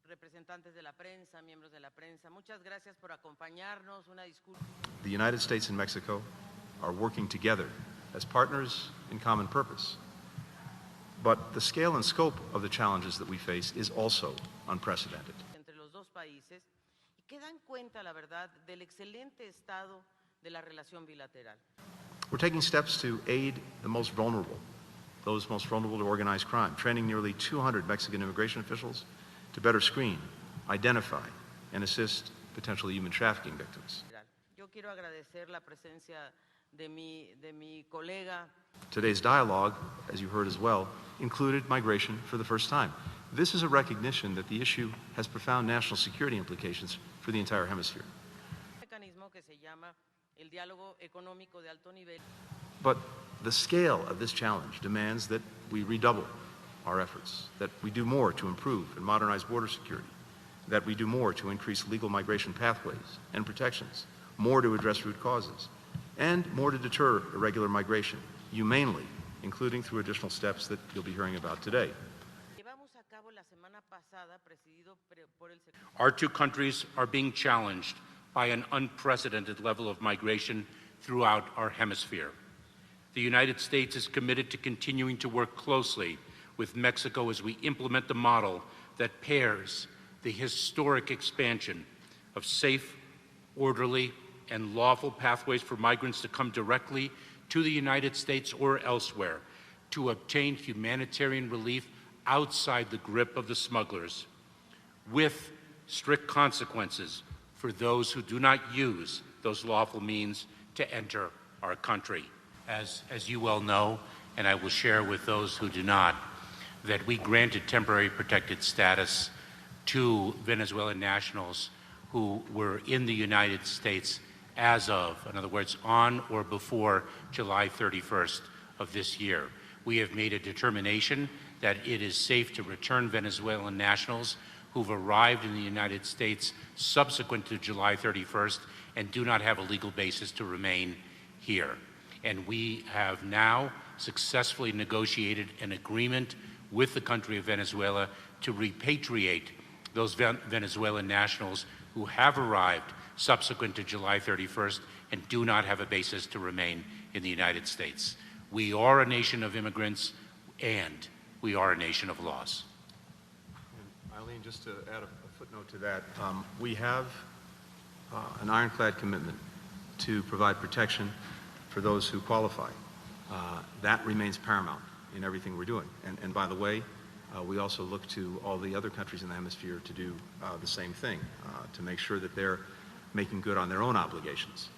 representantes de la prensa, miembros de la prensa, muchas gracias por acompañarnos. Una disculpa. The United States and Mexico are working together as partners in common purpose. But the scale and scope of the challenges that we face is also unprecedented. Entre los dos países y que dan cuenta, la verdad, del excelente estado de la relación bilateral. We're taking steps to aid the most vulnerable, those most vulnerable to organized crime, training nearly 200 Mexican immigration officials to better screen, identify, and assist potential human trafficking victims. Yo quiero agradecer la presencia de mi colega. Today's dialogue, as you heard as well, included migration for the first time. This is a recognition that the issue has profound national security implications for the entire hemisphere. Mecanismo que se llama el diálogo económico de alto nivel. But the scale of this challenge demands that we redouble our efforts, that we do more to improve and modernize border security, that we do more to increase legal migration pathways and protections, more to address root causes, and more to deter irregular migration, humanely, including through additional steps that you'll be hearing about today. Our two countries are being challenged by an unprecedented level of migration throughout our hemisphere. The United States is committed to continuing to work closely with Mexico as we implement the model that pairs the historic expansion of safe, orderly, and lawful pathways for migrants to come directly to the United States or elsewhere to obtain humanitarian relief outside the grip of the smugglers, with strict consequences for those who do not use those lawful means to enter our country. As you well know, and I will share with those who do not, that we granted temporary protected status to Venezuelan nationals who were in the United States as of, in other words, on or before July 31st of this year. We have made a determination that it is safe to return Venezuelan nationals who've arrived in the United States subsequent to July 31st and do not have a legal basis to remain here. And we have now successfully negotiated an agreement with the country of Venezuela to repatriate those Venezuelan nationals who have arrived subsequent to July 31st and do not have a basis to remain in the United States. We are a nation of immigrants, and we are a nation of laws. And Eileen, just to add a footnote to that, we have an ironclad commitment to provide protection for those who qualify. That remains paramount in everything we're doing. And by the way, we also look to all the other countries in the hemisphere to do the same thing, to make sure that they're making good on their own obligations